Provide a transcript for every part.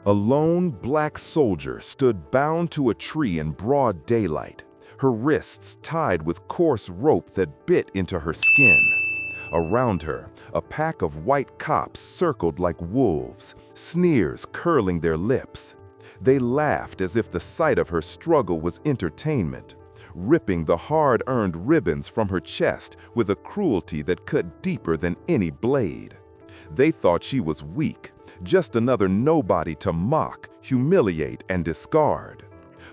A lone black soldier stood bound to a tree in broad daylight, her wrists tied with coarse rope that bit into her skin. Around her, a pack of white cops circled like wolves, sneers curling their lips. They laughed as if the sight of her struggle was entertainment, ripping the hard-earned ribbons from her chest with a cruelty that cut deeper than any blade. They thought she was weak, just another nobody to mock, humiliate, and discard.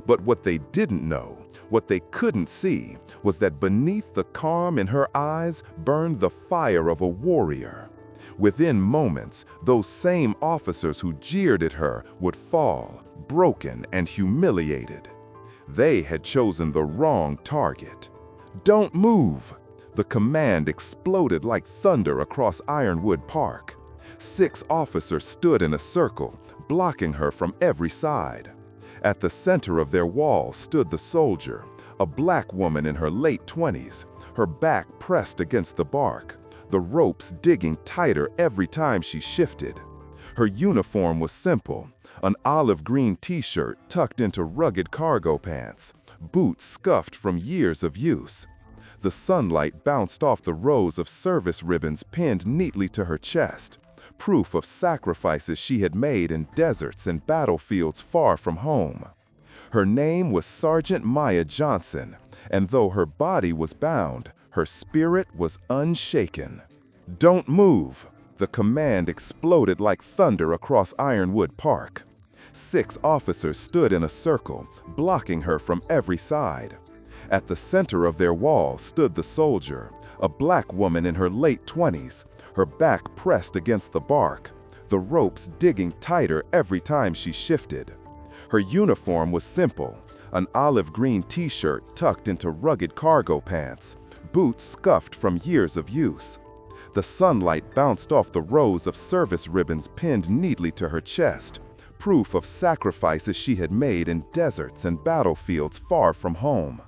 But what they didn't know, what they couldn't see, was that beneath the calm in her eyes burned the fire of a warrior. Within moments, those same officers who jeered at her would fall, broken and humiliated. They had chosen the wrong target. "Don't move!" The command exploded like thunder across Ironwood Park. 6 officers stood in a circle, blocking her from every side. At the center of their wall stood the soldier, a black woman in her late 20s, her back pressed against the bark, the ropes digging tighter every time she shifted. Her uniform was simple, an olive green t-shirt tucked into rugged cargo pants, boots scuffed from years of use. The sunlight bounced off the rows of service ribbons pinned neatly to her chest, proof of sacrifices she had made in deserts and battlefields far from home. Her name was Sergeant Maya Johnson, and though her body was bound, her spirit was unshaken. "Don't move!" The command exploded like thunder across Ironwood Park. 6 officers stood in a circle, blocking her from every side. At the center of their wall stood the soldier, a black woman in her late 20s, her back pressed against the bark, the ropes digging tighter every time she shifted. Her uniform was simple, an olive green t-shirt tucked into rugged cargo pants, boots scuffed from years of use. The sunlight bounced off the rows of service ribbons pinned neatly to her chest, proof of sacrifices she had made in deserts and battlefields far from home.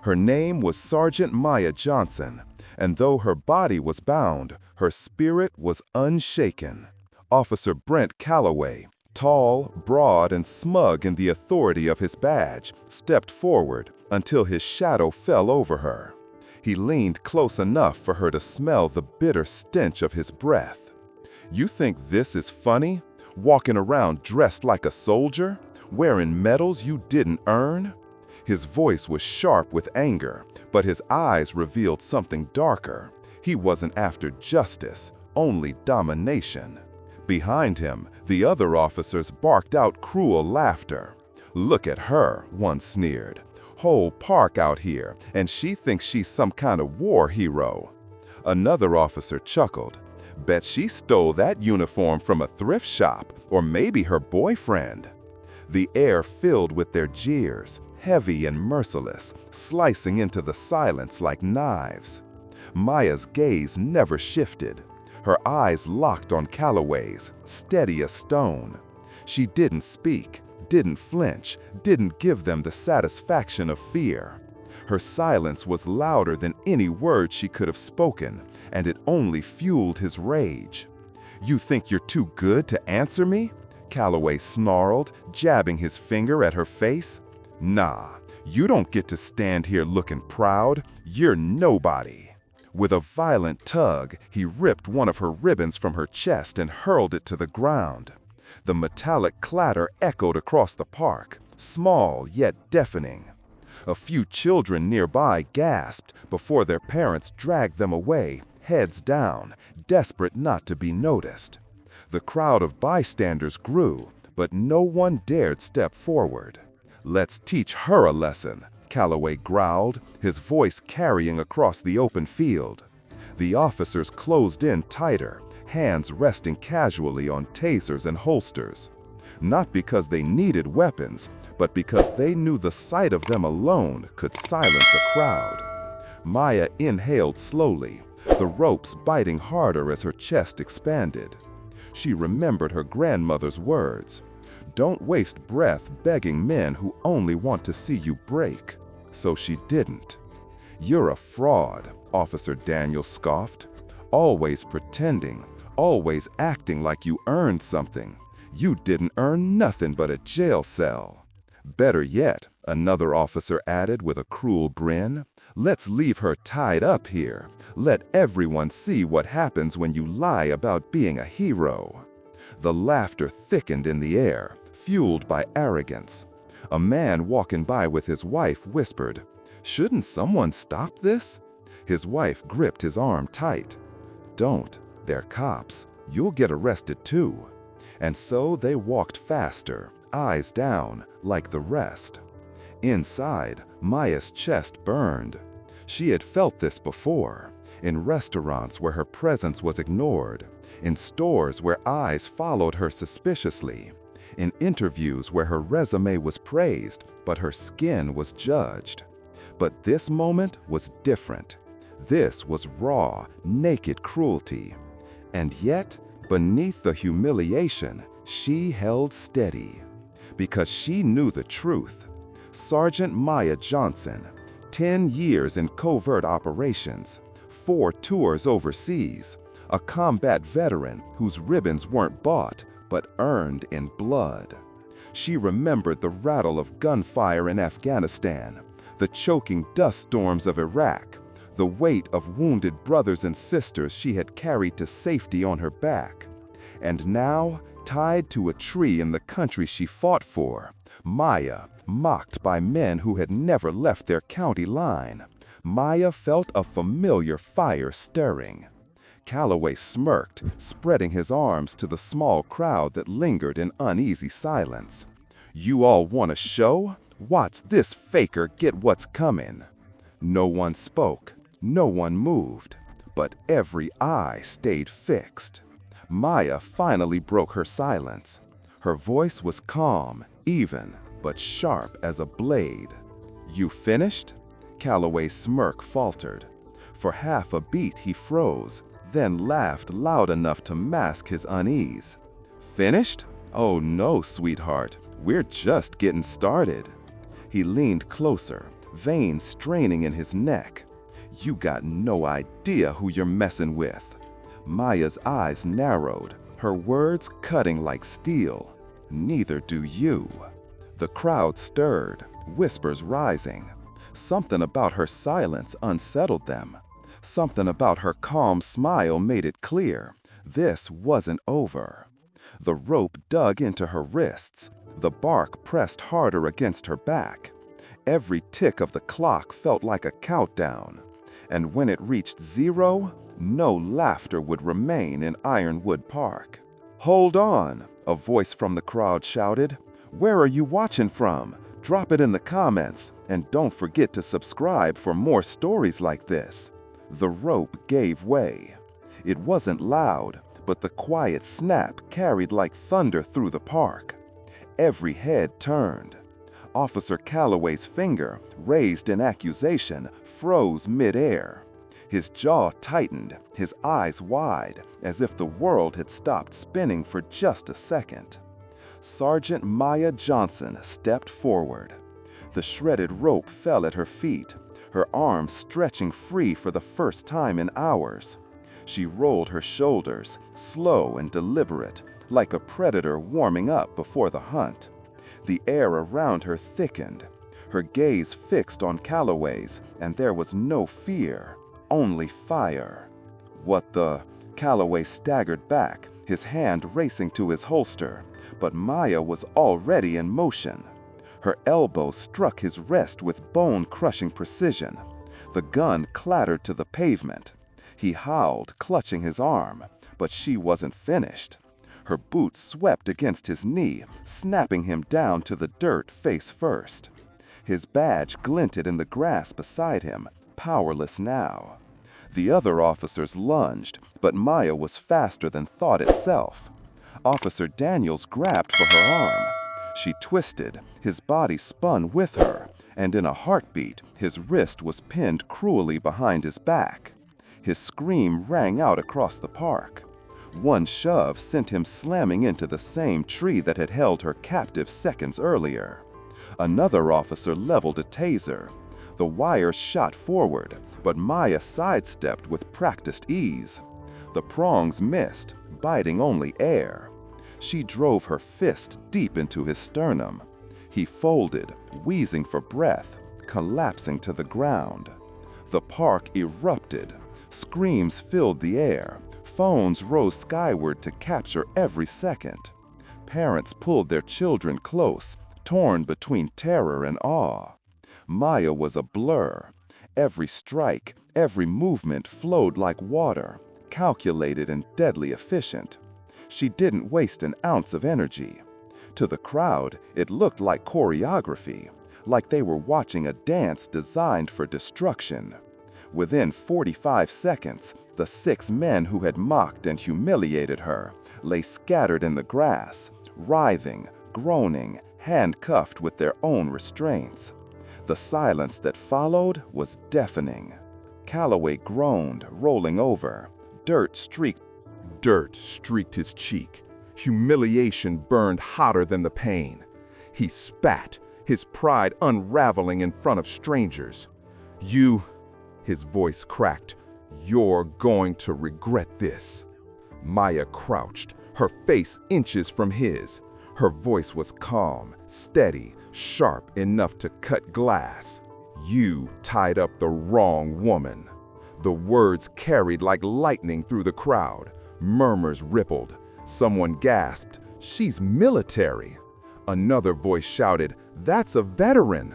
Her name was Sergeant Maya Johnson, and though her body was bound, her spirit was unshaken. Officer Brent Calloway, tall, broad, and smug in the authority of his badge, stepped forward until his shadow fell over her. He leaned close enough for her to smell the bitter stench of his breath. "You think this is funny? Walking around dressed like a soldier? Wearing medals you didn't earn?" His voice was sharp with anger, but his eyes revealed something darker. He wasn't after justice, only domination. Behind him, the other officers barked out cruel laughter. "Look at her," one sneered. "Whole park out here, and she thinks she's some kind of war hero." Another officer chuckled. "Bet she stole that uniform from a thrift shop, or maybe her boyfriend." The air filled with their jeers, heavy and merciless, slicing into the silence like knives. Maya's gaze never shifted. Her eyes locked on Calloway's, steady as stone. She didn't speak, didn't flinch, didn't give them the satisfaction of fear. Her silence was louder than any word she could have spoken, and it only fueled his rage. "You think you're too good to answer me?" Calloway snarled, jabbing his finger at her face. "Nah, you don't get to stand here looking proud. You're nobody." With a violent tug, he ripped one of her ribbons from her chest and hurled it to the ground. The metallic clatter echoed across the park, small yet deafening. A few children nearby gasped before their parents dragged them away, heads down, desperate not to be noticed. The crowd of bystanders grew, but no one dared step forward. "Let's teach her a lesson," Calloway growled, his voice carrying across the open field. The officers closed in tighter, hands resting casually on tasers and holsters. Not because they needed weapons, but because they knew the sight of them alone could silence a crowd. Maya inhaled slowly, the ropes biting harder as her chest expanded. She remembered her grandmother's words. "Don't waste breath begging men who only want to see you break." So she didn't. "You're a fraud," Officer Daniel scoffed. "Always pretending, always acting like you earned something. You didn't earn nothing but a jail cell." "Better yet," another officer added with a cruel grin, "let's leave her tied up here. Let everyone see what happens when you lie about being a hero." The laughter thickened in the air, fueled by arrogance. A man walking by with his wife whispered, "Shouldn't someone stop this?" His wife gripped his arm tight. "Don't. They're cops. You'll get arrested too." And so they walked faster, eyes down, like the rest. Inside, Maya's chest burned. She had felt this before, in restaurants where her presence was ignored, in stores where eyes followed her suspiciously, in interviews where her resume was praised, but her skin was judged. But this moment was different. This was raw, naked cruelty. And yet, beneath the humiliation, she held steady. Because she knew the truth. Sergeant Maya Johnson, 10 years in covert operations, 4 tours overseas, a combat veteran whose ribbons weren't bought, but earned in blood. She remembered the rattle of gunfire in Afghanistan, the choking dust storms of Iraq, the weight of wounded brothers and sisters she had carried to safety on her back. And now, tied to a tree in the country she fought for, Maya, mocked by men who had never left their county line, Maya felt a familiar fire stirring. Calloway smirked, spreading his arms to the small crowd that lingered in uneasy silence. "You all want a show? Watch this faker get what's coming." No one spoke, no one moved, but every eye stayed fixed. Maya finally broke her silence. Her voice was calm, even, but sharp as a blade. "You finished?" Calloway's smirk faltered. For half a beat he froze, then laughed loud enough to mask his unease. "Finished? Oh no, sweetheart, we're just getting started." He leaned closer, veins straining in his neck. "You got no idea who you're messing with." Maya's eyes narrowed, her words cutting like steel. "Neither do you." The crowd stirred, whispers rising. Something about her silence unsettled them. Something about her calm smile made it clear this wasn't over. The rope dug into her wrists. The bark pressed harder against her back. Every tick of the clock felt like a countdown. And when it reached 0, no laughter would remain in Ironwood Park. "Hold on," a voice from the crowd shouted. "Where are you watching from? Drop it in the comments, and don't forget to subscribe for more stories like this." The rope gave way. It wasn't loud, but the quiet snap carried like thunder through the park. Every head turned. Officer Calloway's finger, raised in accusation, froze mid-air. His jaw tightened, his eyes wide, as if the world had stopped spinning for just a second. Sergeant Maya Johnson stepped forward. The shredded rope fell at her feet, her arms stretching free for the first time in hours. She rolled her shoulders, slow and deliberate, like a predator warming up before the hunt. The air around her thickened, her gaze fixed on Calloway's, and there was no fear, only fire. "What the?" Calloway staggered back, his hand racing to his holster, but Maya was already in motion. Her elbow struck his wrist with bone-crushing precision. The gun clattered to the pavement. He howled, clutching his arm, but she wasn't finished. Her boot swept against his knee, snapping him down to the dirt face first. His badge glinted in the grass beside him, powerless now. The other officers lunged, but Maya was faster than thought itself. Officer Daniels grabbed for her arm. She twisted, his body spun with her, and in a heartbeat, his wrist was pinned cruelly behind his back. His scream rang out across the park. One shove sent him slamming into the same tree that had held her captive seconds earlier. Another officer leveled a taser. The wire shot forward, but Maya sidestepped with practiced ease. The prongs missed, biting only air. She drove her fist deep into his sternum. He folded, wheezing for breath, collapsing to the ground. The park erupted. Screams filled the air. Phones rose skyward to capture every second. Parents pulled their children close, torn between terror and awe. Maya was a blur. Every strike, every movement flowed like water, calculated and deadly efficient. She didn't waste an ounce of energy. To the crowd, it looked like choreography, like they were watching a dance designed for destruction. Within 45 seconds, the 6 men who had mocked and humiliated her lay scattered in the grass, writhing, groaning, handcuffed with their own restraints. The silence that followed was deafening. Calloway groaned, rolling over. Dirt streaked his cheek. Humiliation burned hotter than the pain. He spat, his pride unraveling in front of strangers. His voice cracked. "You're going to regret this." Maya crouched, her face inches from his. Her voice was calm, steady, sharp enough to cut glass. "You tied up the wrong woman." The words carried like lightning through the crowd. Murmurs rippled. Someone gasped, "She's military." Another voice shouted, "That's a veteran."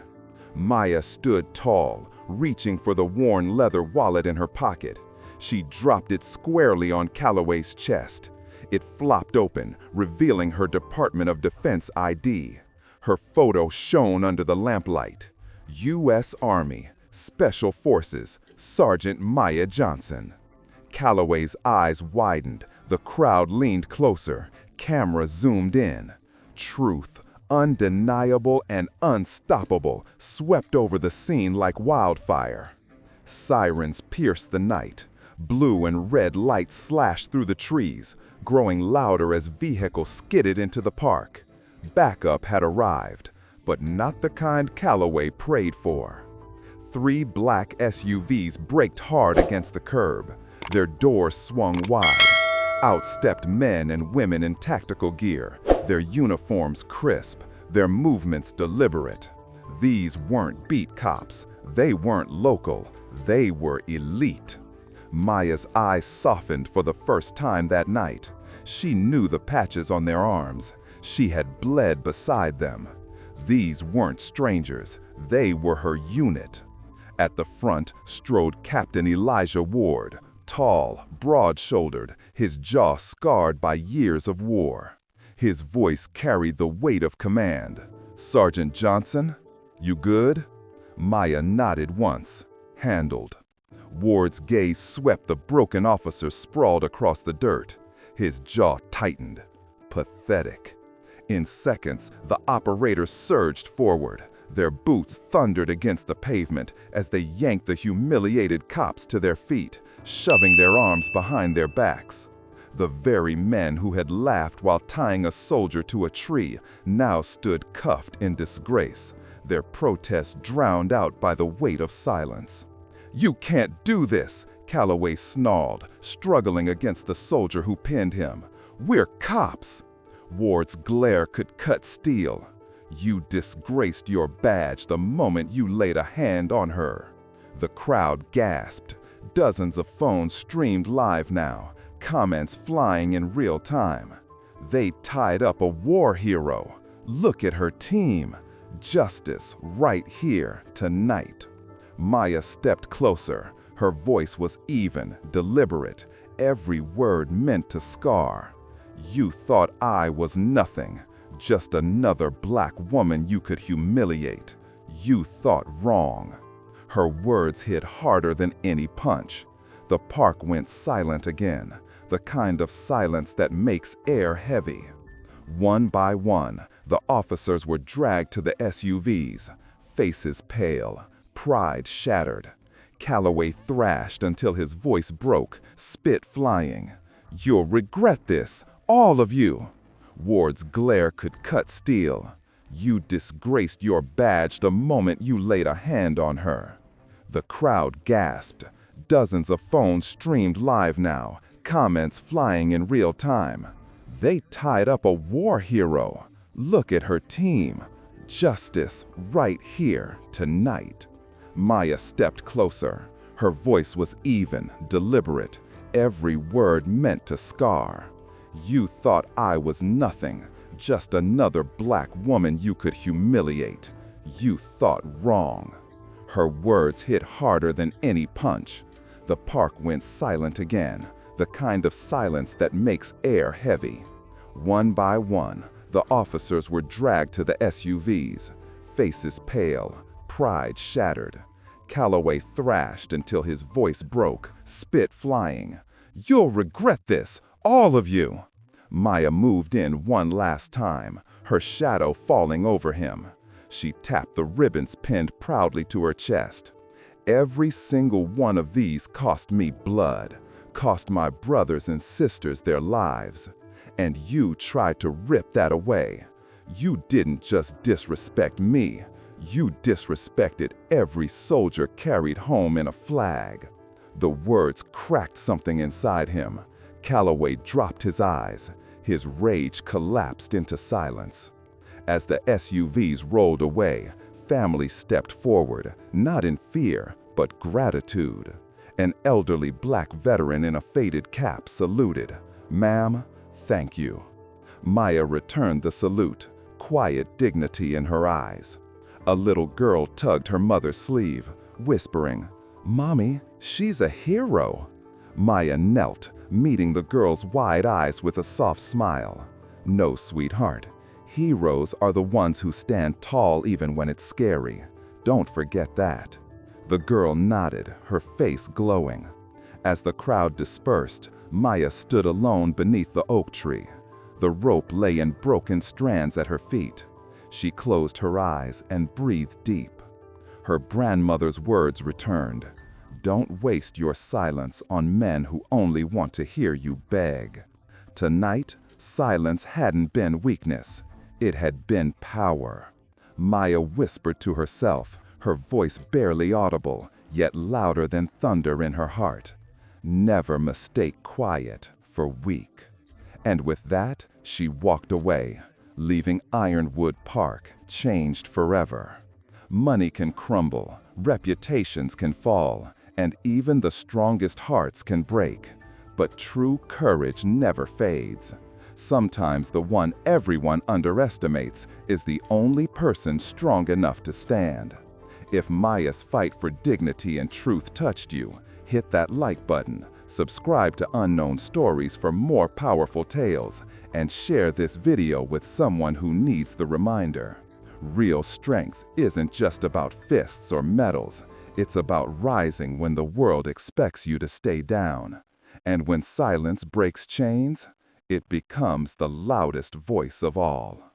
Maya stood tall, reaching for the worn leather wallet in her pocket. She dropped it squarely on Calloway's chest. It flopped open, revealing her Department of Defense ID. Her photo shone under the lamplight. U.S. Army, Special Forces, Sergeant Maya Johnson. Calloway's eyes widened. The crowd leaned closer. Camera zoomed in. Truth, undeniable and unstoppable, swept over the scene like wildfire. Sirens pierced the night. Blue and red lights slashed through the trees, growing louder as vehicles skidded into the park. Backup had arrived, but not the kind Calloway prayed for. 3 black SUVs braked hard against the curb. Their doors swung wide. Out stepped men and women in tactical gear, their uniforms crisp, their movements deliberate. These weren't beat cops. They weren't local. They were elite. Maya's eyes softened for the first time that night. She knew the patches on their arms. She had bled beside them. These weren't strangers. They were her unit. At the front strode Captain Elijah Ward, tall, broad-shouldered, his jaw scarred by years of war. His voice carried the weight of command. "Sergeant Johnson, you good?" Maya nodded once. "Handled." Ward's gaze swept the broken officer sprawled across the dirt. His jaw tightened. Pathetic. In seconds, the operators surged forward. Their boots thundered against the pavement as they yanked the humiliated cops to their feet, shoving their arms behind their backs. The very men who had laughed while tying a soldier to a tree now stood cuffed in disgrace, their protests drowned out by the weight of silence. "You can't do this," Calloway snarled, struggling against the soldier who pinned him. "We're cops." Ward's glare could cut steel. "You disgraced your badge the moment you laid a hand on her." The crowd gasped. Dozens of phones streamed live now, comments flying in real time. They tied up a war hero. Look at her team. Justice right here, tonight. Maya stepped closer. Her voice was even, deliberate, every word meant to scar. "You thought I was nothing, just another black woman you could humiliate. You thought wrong." Her words hit harder than any punch. The park went silent again, the kind of silence that makes air heavy. One by one, the officers were dragged to the SUVs, faces pale, pride shattered. Calloway thrashed until his voice broke, spit flying. "You'll regret this, all of you." Ward's glare could cut steel. "You disgraced your badge the moment you laid a hand on her." The crowd gasped. Dozens of phones streamed live now, comments flying in real time. They tied up a war hero. Look at her team. Justice right here, tonight. Maya stepped closer. Her voice was even, deliberate, every word meant to scar. You thought I was nothing, just another black woman you could humiliate. You thought wrong. Her words hit harder than any punch. The park went silent again, the kind of silence that makes air heavy. One by one, the officers were dragged to the SUVs, faces pale, pride shattered. Calloway thrashed until his voice broke, spit flying. "You'll regret this, all of you!" Maya moved in one last time, her shadow falling over him. She tapped the ribbons pinned proudly to her chest. "Every single one of these cost me blood, cost my brothers and sisters their lives. And you tried to rip that away. You didn't just disrespect me. You disrespected every soldier carried home in a flag." The words cracked something inside him. Calloway dropped his eyes. His rage collapsed into silence. As the SUVs rolled away, families stepped forward, not in fear, but gratitude. An elderly black veteran in a faded cap saluted. "Ma'am, thank you." Maya returned the salute, quiet dignity in her eyes. A little girl tugged her mother's sleeve, whispering, "Mommy, she's a hero." Maya knelt, meeting the girl's wide eyes with a soft smile. "No, sweetheart. Heroes are the ones who stand tall even when it's scary. Don't forget that." The girl nodded, her face glowing. As the crowd dispersed, Maya stood alone beneath the oak tree. The rope lay in broken strands at her feet. She closed her eyes and breathed deep. Her grandmother's words returned. "Don't waste your silence on men who only want to hear you beg." Tonight, silence hadn't been weakness. It had been power. Maya whispered to herself, her voice barely audible, yet louder than thunder in her heart. Never mistake quiet for weak. And with that, she walked away, leaving Ironwood Park changed forever. Money can crumble, reputations can fall, and even the strongest hearts can break. But true courage never fades. Sometimes the one everyone underestimates is the only person strong enough to stand. If Maya's fight for dignity and truth touched you, hit that like button, subscribe to Unknown Stories for more powerful tales, and share this video with someone who needs the reminder. Real strength isn't just about fists or medals. It's about rising when the world expects you to stay down. And when silence breaks chains, it becomes the loudest voice of all.